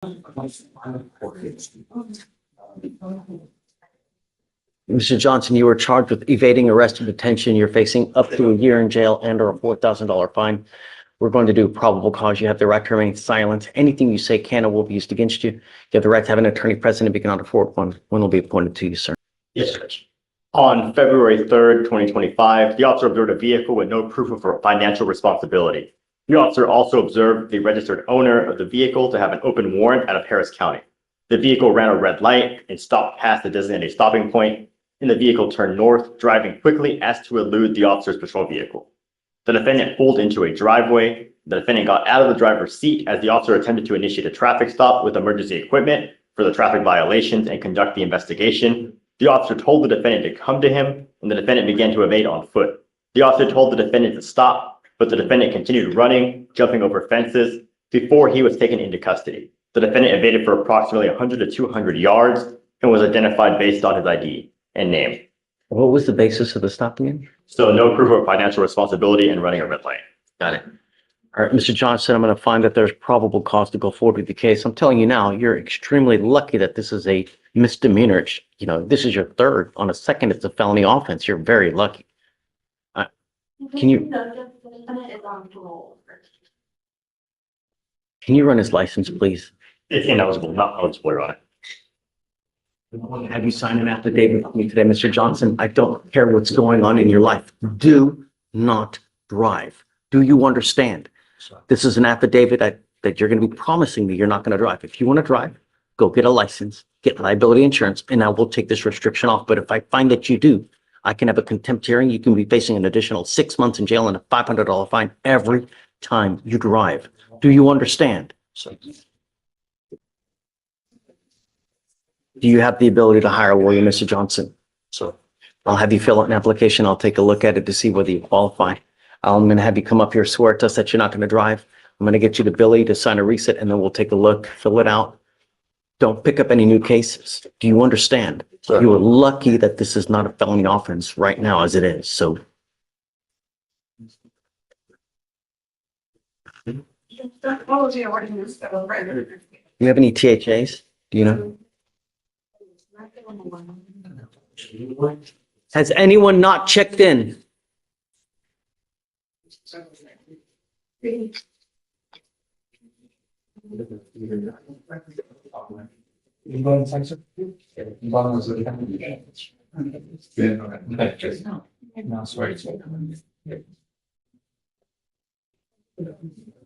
Mr. Johnson, you were charged with evading arrest and detention. You're facing up to a year in jail and or a $4,000 fine. We're going to do probable cause. You have the right to remain silent. Anything you say can or will be used against you. You have the right to have an attorney present and be on the forward one. One will be appointed to you, sir. Yes, Judge. On February 3rd, 2025, the officer observed a vehicle with no proof of financial responsibility. The officer also observed the registered owner of the vehicle to have an open warrant out of Harris County. The vehicle ran a red light and stopped past the designated stopping point, and the vehicle turned north, driving quickly as to elude the officer's patrol vehicle. The defendant pulled into a driveway. The defendant got out of the driver's seat as the officer attempted to initiate a traffic stop with emergency equipment for the traffic violations and conduct the investigation. The officer told the defendant to come to him, and the defendant began to evade on foot. The officer told the defendant to stop, but the defendant continued running, jumping over fences before he was taken into custody. The defendant evaded for approximately 100 to 200 yards and was identified based on his ID and name. What was the basis of the stopping in? So no proof of financial responsibility and running a red light. Got it. All right, Mr. Johnson, I'm going to find that there's probable cause to go forward with the case. I'm telling you now, you're extremely lucky that this is a misdemeanor. You know, this is your third. On a second, it's a felony offense. You're very lucky. Can you run his license, please? It's ineligible, not eligible, Your Honor. Have you signed an affidavit with me today, Mr. Johnson? I don't care what's going on in your life. Do not drive. Do you understand? This is an affidavit that you're going to be promising me you're not going to drive. If you want to drive, go get a license, get liability insurance, and I will take this restriction off. But if I find that you do, I can have a contempt hearing. You can be facing an additional 6 months in jail and a $500 fine every time you drive. Do you understand? Do you have the ability to hire a lawyer, Mr. Johnson? So I'll have you fill out an application. I'll take a look at it to see whether you qualify. I'm going to have you come up here, swear to us that you're not going to drive. I'm going to get you to Billy to sign a reset, and then we'll take a look, fill it out. Don't pick up any new cases. Do you understand? Sure. You are lucky that this is not a felony offense right now as it is. So. You have any THAs? Do you know? Has anyone not checked in?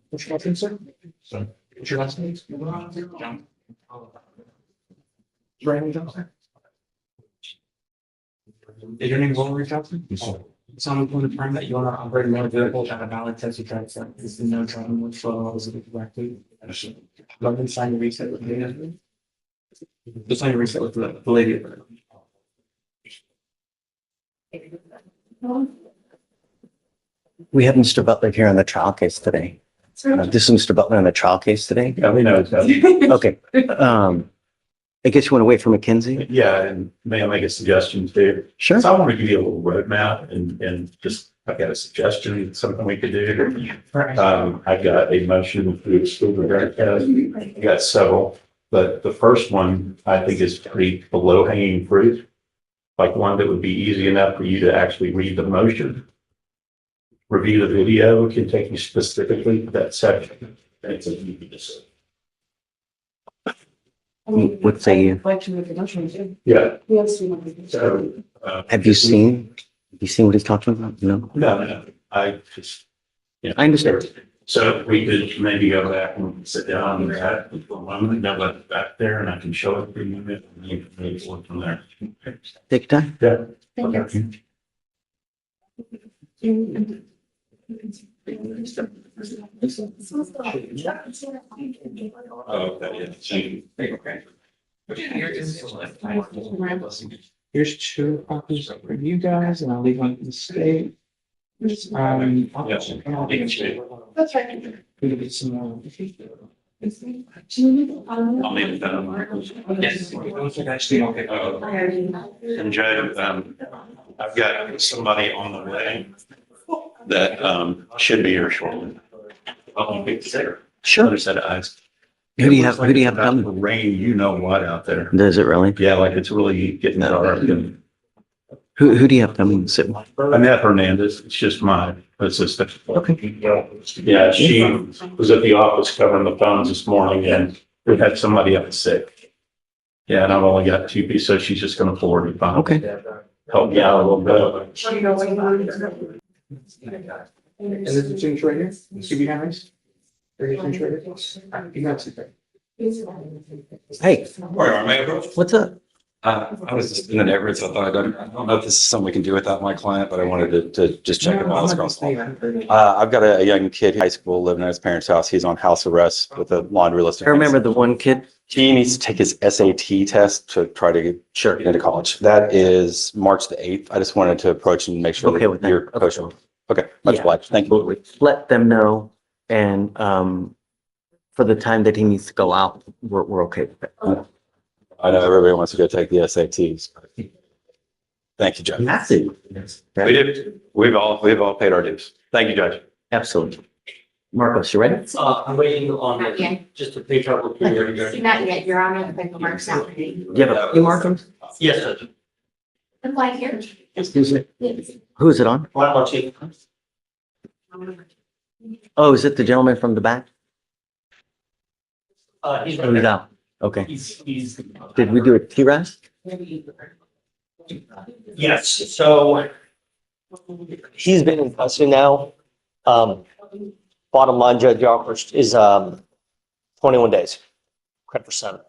What's your last name? John. Brandon Johnson. Is your name Wilmer Johnson? Someone can confirm that you are operating a vehicle that a valid test of driver's license and no driving with photos of it correctly. Go ahead and sign your reset with me. Just sign your reset with the lady. We have Mr. Butler here on the trial case today. This is Mr. Butler on the trial case today. Yeah, we know it's happening. Okay. I guess you want to wait for McKenzie? Yeah, and may I make a suggestion too? Sure. So I want to give you a little roadmap and just, I've got a suggestion, something we could do. I've got a motion to exclude the drug test. I've got several, but the first one I think is pretty below hanging fruit. Like one that would be easy enough for you to actually read the motion. Review the video can take you specifically to that section. It's a easy decision. What say you? Yeah. So, have you seen what he's talking about? No. No. I just. I understand. So we could maybe go back and sit down and chat with the woman that left back there, and I can show it for you. And you can maybe work from there. Take your time. Yeah. Thank you. Here's two copies for you guys, and I'll leave one in the state. That's right. We can get some more. I'll leave it down. Yes. Actually, okay. And Joe, I've got somebody on the way that should be here shortly. Sure. Other set of eyes. Who do you have About to coming? rain, you know what, out there. Does it really? Yeah, like it's really getting dark. And Who do you have coming? Annette Hernandez, it's just my assistant. Okay. Yeah, she was at the office covering the phones this morning and we had somebody up sick. Yeah, and I've only got two pieces, so she's just gonna forward me. Fine. Okay. Help me out a little bit. And this is Jim right here, should be nice. You got it. Hey, Or, Mayor, what's up? I was just in the neighborhood, so I don't know if this is something we can do without my client, but I wanted to just check it out. I've got a young kid in high school living at his parents' house. He's on house arrest with a laundry list. I remember the one kid. He needs to take his SAT test to try to get into college. That is March the 8th. I just wanted to approach and make sure Okay with that that. you're kosher. Okay, much Yeah. obliged. Thank you. Let them know, and for the time that he needs to go out, we're okay with that. I know everybody wants to go take the SATs. but Thank you, Judge. Have to. We did. We've all paid our dues. Thank you, Judge. Absolutely. Marcos, you ready? I'm waiting on Not yet. just to pick up with you. Not yet, Your Honor, the paperwork's not ready. Do you have a few Marcos? Yes, Judge. The light here? Excuse me. Yes. Who is it on? One more chief. Oh, is it the gentleman from the back? He's Oh, he's out. Okay. he's. Did we do a TRAS? Yes, so he's been in custody now. Bottom line, Judge offers is 21 days. Credit for center.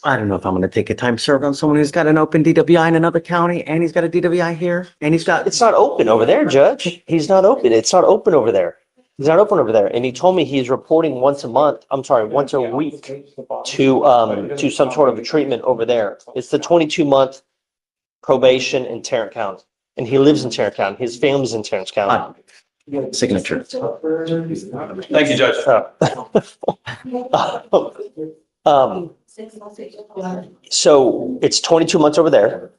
I don't know if I'm gonna take a time served on someone who's got an open DWI in another county and he's got a DWI here and he's got. It's not open over there, Judge. He's not open. It's not open over there. He's not open over there. And he told me he's reporting once a month, once a week to some sort of a treatment over there. It's the 22-month probation in Tarrant County. And he lives in Tarrant County. His family's in Tarrant County. Signature. Thank you, Judge. So it's 22 months over there.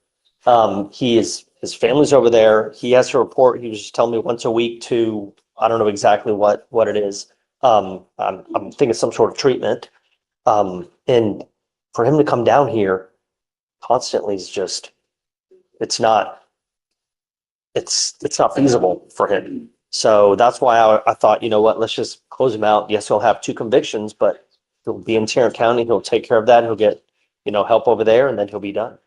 His family's over there. He has to report. He was just telling me once a week to, I don't know exactly what it is. I'm thinking some sort of treatment. And for him to come down here constantly is just, it's not feasible for him. So that's why I thought, you know what, let's just close him out. Yes, he'll have 2 convictions, but he'll be in Tarrant County. He'll take care of that. He'll get, help over there and then he'll be done.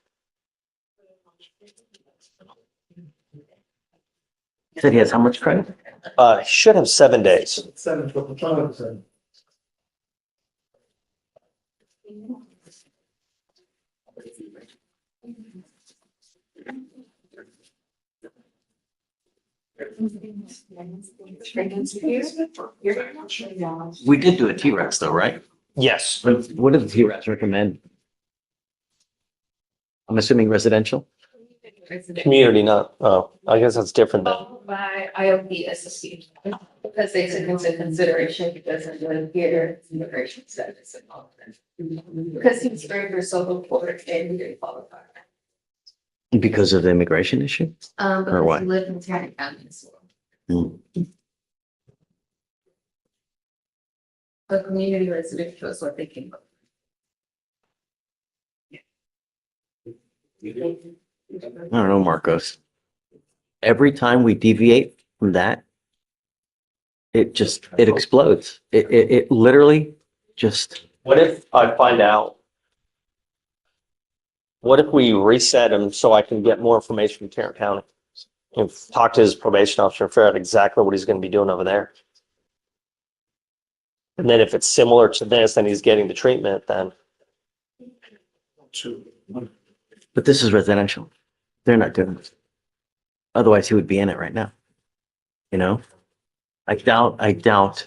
He said he has how much credit? He should have 7 days. We did do a TRAS though, right? Yes. What did the TRAS recommend? I'm assuming residential? Community, not, oh, I guess that's different then. By IOP SSC, because they took into consideration because of the here immigration status and all of that. Because he was very for social court and he didn't qualify. Because of the immigration issue? Or Because what? he lived in Tarrant County as well. Hmm. The community residential is what they came up I don't know, Marcos. Every time we deviate from that, it explodes. It literally just, What if I find out? What if we reset him so I can get more information from Tarrant County? And talk to his probation officer and figure out exactly what he's going to be doing over there. And then if it's similar to this and he's getting the treatment, then but this is residential. They're not doing this. Otherwise, he would be in it right now. You know? I doubt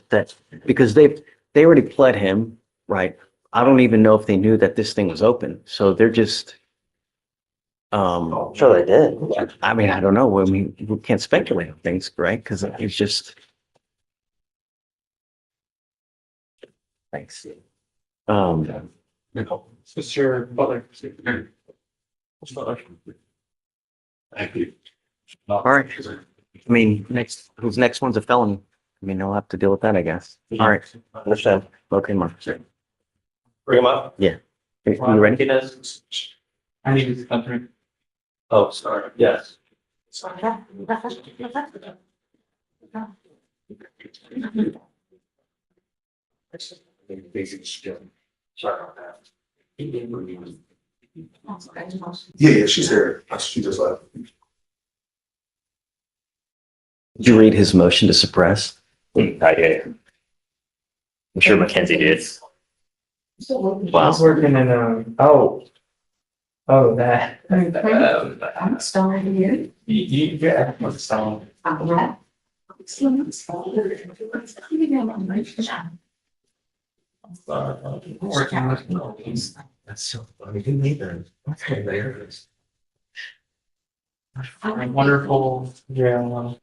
that because they already pled him, right? I don't even know if they knew that this thing was open. So they're just, I'm sure they did. I mean, I don't know. I mean, we can't speculate on things, right? Because it's just. Thanks. Mr. Butler. Thank you. All right. I mean, who's next one's a felony. I mean, they'll have to deal with that, I guess. All right. Understand? Okay, Mark. Bring him up. You ready? I need to come. Oh, sorry. Yes. Sorry about that. Yeah, she's here. She just left. Did you read his motion to suppress? I did. I'm sure Mackenzie did. I was working in, that. I'm starting here. Yeah, what's the That's so funny. Who made that? Okay, there it is. Wonderful, yeah.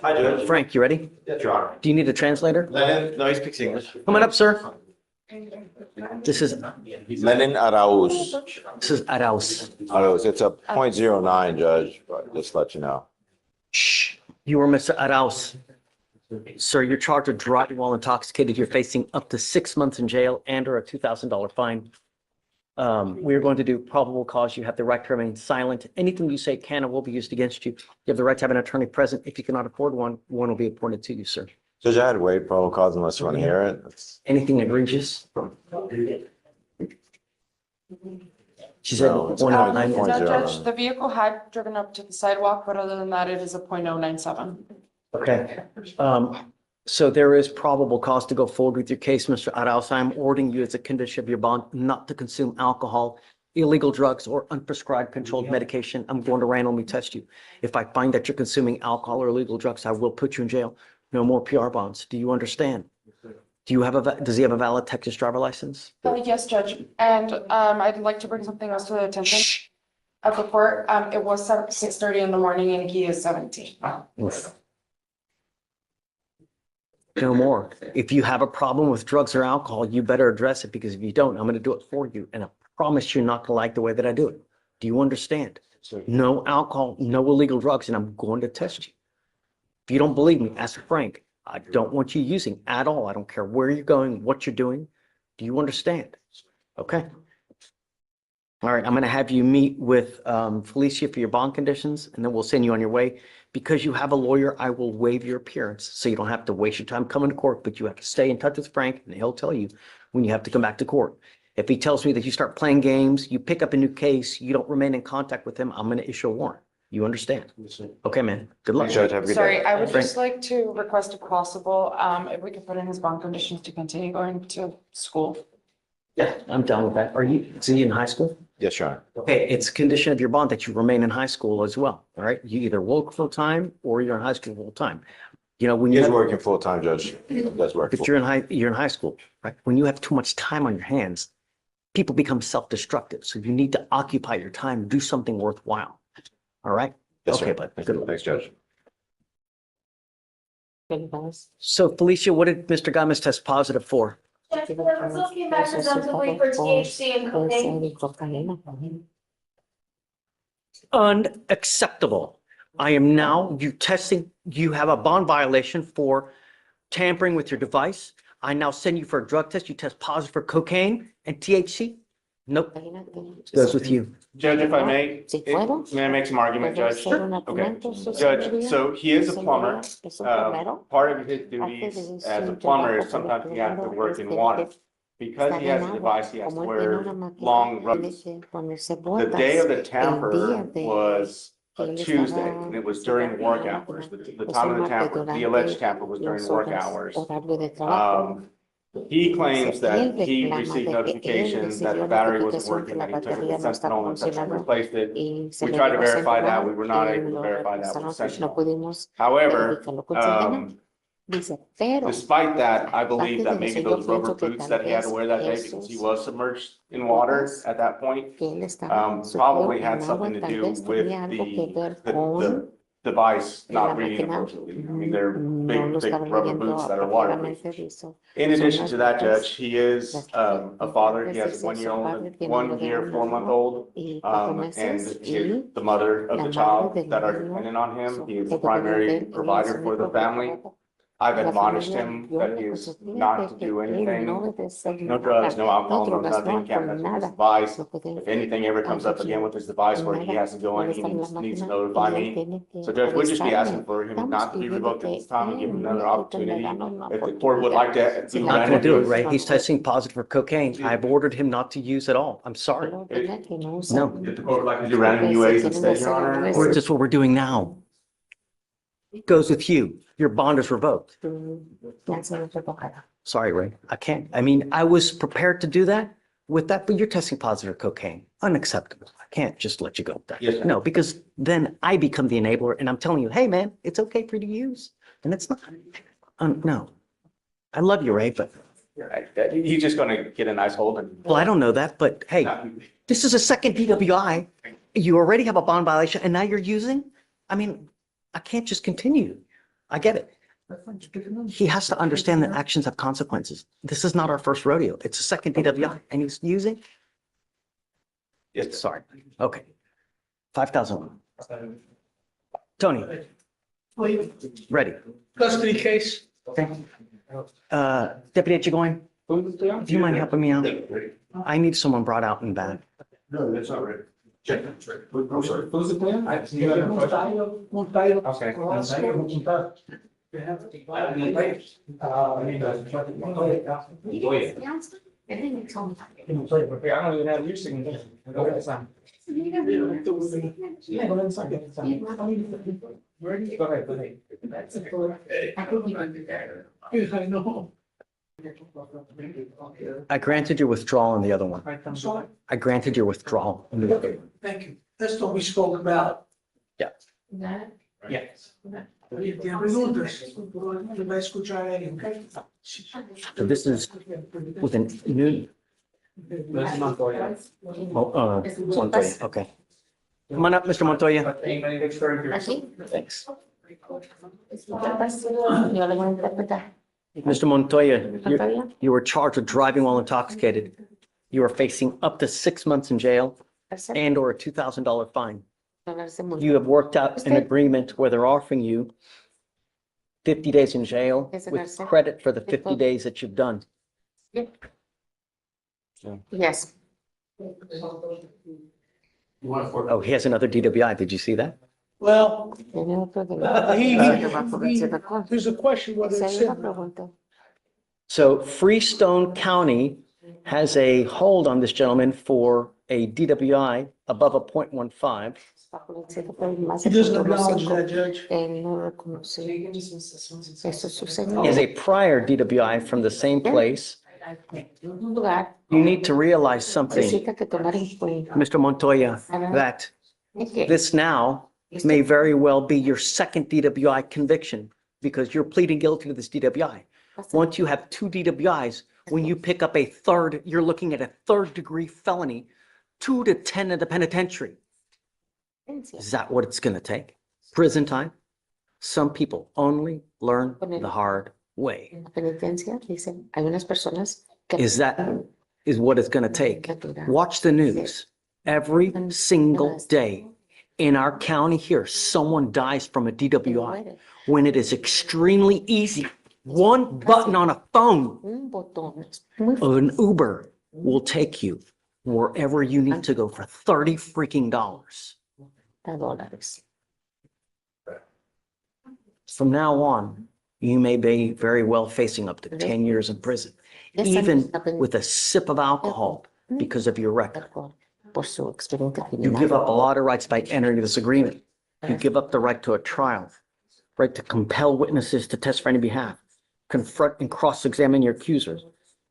Hi, Judge. Frank, you ready? Yes, Your Honor. Do you need a translator? No, he speaks English. Coming up, sir. This is Lenin Arauz. Arouse. Arauz, it's a .09, Judge, but just let you know. Shh. You are Mr. Arouse. Sir, you're charged with driving while intoxicated. You're facing up to 6 months in jail and or a $2,000 fine. We are going to do probable cause. You have the right to remain silent. Anything you say can and will be used against you. You have the right to have an attorney present. If you cannot afford one, one will be appointed to you, sir. Judge, I had to wait probable cause unless you want to hear it. Anything egregious? She said, No, it's 109. Point No, zero. Judge, the vehicle had driven up to the sidewalk, but other than that, it is a .097. Okay. So there is probable cause to go forward with your case, Mr. Arouse. I'm ordering you as a condition of your bond not to consume alcohol, illegal drugs, or unprescribed controlled medication. I'm going to randomly test you. If I find that you're consuming alcohol or illegal drugs, I will put you in jail. No more PR bonds. Do you understand? Do you have does he have a valid Texas driver license? Yes, Judge, and I'd like to bring something else to the attention of the court. It was 6:30 in the morning and he is 17. Oof. No more. If you have a problem with drugs or alcohol, you better address it, because if you don't, I'm going to do it for you. And I promise you're not going to like the way that I do it. Do you understand? No alcohol, no illegal drugs, and I'm going to test you. If you don't believe me, ask Frank. I don't want you using at all. I don't care where you're going, what you're doing. Do you understand? Okay. All right, I'm going to have you meet with Felicia for your bond conditions, and then we'll send you on your way. Because you have a lawyer, I will waive your appearance, so you don't have to waste your time coming to court, but you have to stay in touch with Frank, and he'll tell you when you have to come back to court. If he tells me that you start playing games, you pick up a new case, you don't remain in contact with him, I'm going to issue a warrant. You understand? Okay, man. Good luck. Judge, have a good day. Sorry, I would Frank. just like to request if possible, if we could put in his bond conditions to continue going to school. Yeah, I'm down with that. Is he in high school? Yes, Your Honor. Okay, it's a condition of your bond that you remain in high school as well, all right? You either work full-time or you're in high school full-time. You know, when He you is have, working full-time, Judge. He does work. if you're in high school, right? When you have too much time on your hands, people become self-destructive. So you need to occupy your time, do something worthwhile. All right? Yes, sir. Okay, bud. Good luck. Thanks, Judge. So Felicia, what did Mr. Gomez test positive for? Judge, the results came back presumptively for THC and cocaine. Unacceptable. I am now, you have a bond violation for tampering with your device. I now send you for a drug test. You test positive for cocaine and THC. Nope. Goes with you. Judge, if I may, may I make some argument, Judge? Okay. Judge, so he is a plumber. Part of his duties as a plumber is sometimes he has to work in water. Because he has a device, he has to wear long robes. The day of the tamper was a Tuesday, and it was during work hours. The time of the tamper, the alleged tamper was during work hours. He claims that he received notifications that the battery wasn't working, that he took it to Sentinel and Sentinel replaced it. We tried to verify that. We were not able to verify that with Sentinel. However, despite that, I believe that maybe those rubber boots that he had to wear that day, because he was submerged in water at that point, probably had something to do with the device not reading appropriately. I mean, they're big, thick rubber boots that are waterproof. In addition to that, Judge, he is a father. He has a 1 year old, 1 year, 4 month old, and the mother of the child that are dependent on him. He is the primary provider for the family. I've admonished him that he is not to do anything, no drugs, no alcohol, no nothing, can't mess with his device. If anything ever comes up again with his device where he has to go in, he needs to notify me. So Judge, we'd just be asking for him not to be revoked at this time and give him another opportunity. If the court would like to do Not gonna do it, remedies. right? He's testing positive for cocaine. I've ordered him not to use at all. I'm sorry. No, If the court would like to do random UAs instead, Your Honor. or just what we're doing now. Goes with you. Your bond is revoked. Sorry, Ray. I can't. I mean, I was prepared to do that with that, but you're testing positive for cocaine. Unacceptable. I can't just let you go with that. Yes, sir. No, because then I become the enabler and I'm telling you, hey, man, it's okay for you to use. And it's not. No. I love you, Ray, but Right. He's just gonna get a nice hold and. well, I don't know that, but hey, this is a second DWI. You already have a bond violation and now you're using? I mean, I can't just continue. I get it. He has to understand that actions have consequences. This is not our first rodeo. It's a second DWI and he's using? Yes, Sorry. Okay. 5,000. Tony, ready. Custody case. Okay. Deputy Chigoin, do you mind helping me out? I need someone brought out in back. No, that's not right. Check, that's right. I'm sorry. Who's the plan? I don't even have your signature. Go ahead, sign. Yeah, go ahead and sign. Ready? Go ahead, go ahead. I know. I granted your withdrawal on the other one. I'm sorry. I granted your withdrawal. on the other one. Thank you. That's what we spoke about. Yeah. Yes. Minutos. Tú vas a escuchar ahí, ¿ok? So this is with a new, Montoya, okay. Come on up, Mr. Montoya. Thanks. Mr. Montoya, you were charged with driving while intoxicated. You are facing up to 6 months in jail and or a $2,000 fine. You have worked out an agreement where they're offering you 50 days in jail with credit for the 50 days that you've done. Yes. Oh, he has another DWI. Did you see that? Well, there's a question whether it's in. So Freestone County has a hold on this gentleman for a DWI above a .15. He doesn't acknowledge that, Judge. He has a prior DWI from the same place. You need to realize something, Mr. Montoya, that this now may very well be your second DWI conviction because you're pleading guilty to this DWI. Once you have 2 DWIs, when you pick up a third, you're looking at a third-degree felony, 2 to 10 in the penitentiary. Is that what it's going to take? Prison time? Some people only learn the hard way. Is what it's going to take. Watch the news. Every single day in our county here, someone dies from a DWI when it is extremely easy. One button on a phone of an Uber will take you wherever you need to go for $30 freaking dollars. From now on, you may be very well facing up to 10 years in prison, even with a sip of alcohol because of your record. You give up a lot of rights by entering this agreement. You give up the right to a trial, right to compel witnesses to testify on your behalf, confront and cross-examine your accusers.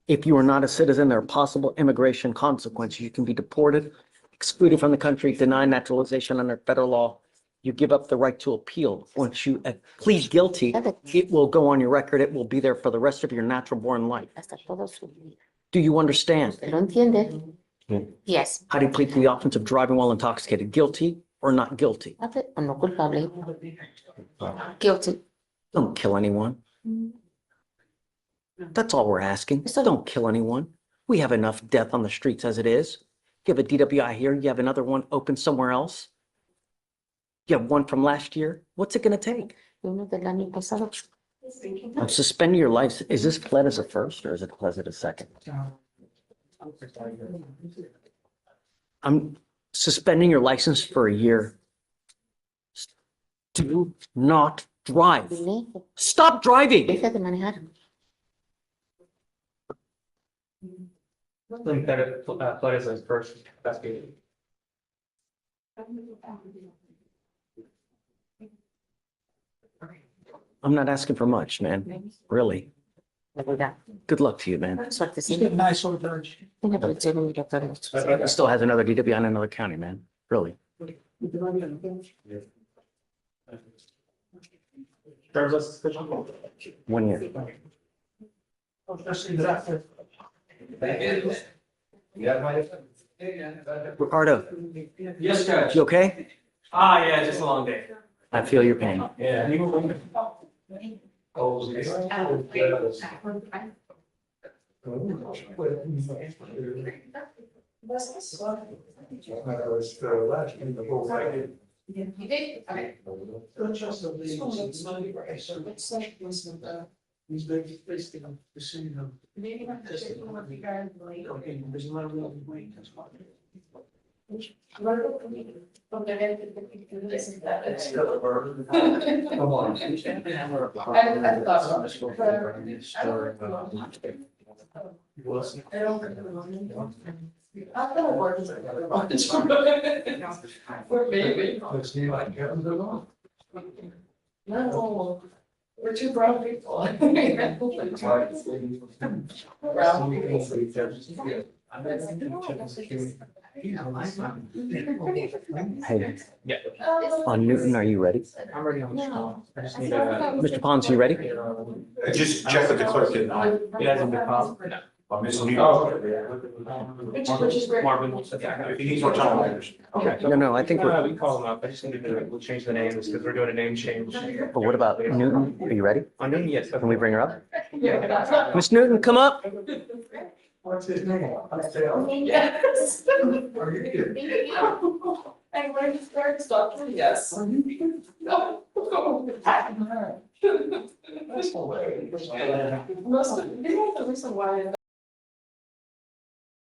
If you are not a citizen, there are possible immigration consequences. You can be deported, excluded from the country, denied naturalization under federal law. You give up the right to appeal. Once you plead guilty, it will go on your record. It will be there for the rest of your natural born life. Do you understand? Yes. How do you plead to the offense of driving while intoxicated? Guilty or not guilty? Guilty. Don't kill anyone. That's all we're asking. Don't kill anyone. We have enough death on the streets as it is. You have a DWI here. You have another one open somewhere else. You have one from last year. What's it going to take? I'm suspending your license. Is this pled as a first or is it pled as a second? I'm suspending your license for a year. Do not drive. Stop driving. Deja de manejar. Flood is his first investigation. I'm not asking for much, man. Really. Good luck to you, man. Suerte, You sí. get nice old Judge. Tiene policía migratoria. He still has another DWI in another county, man. Really. Driver's license official. 1 year. Ricardo, Yes, Judge. you okay? Yeah, just a long day. I feel your pain. Yeah. You did? Okay. Maybe not just in regard, like. We're baby. No, we're two brown people. Brown people. Hey, on Newton, are you ready? I'm ready on the call. I just need Mr. Pons, you ready? Just check with the clerk and It hasn't been called. Ms. New. Which is great. Marvin. If he needs more time. Okay. No, I think We can call him up. I just need to, we'll change the names because we're doing a name change. but what about Newton? Are you ready? On Newton, yes. Can we bring her up? Yeah. Miss Newton, come up. What's his name? Yes. Are you kidding? And when he starts talking, yes. No. That's hilarious. Most of, you know, the reason why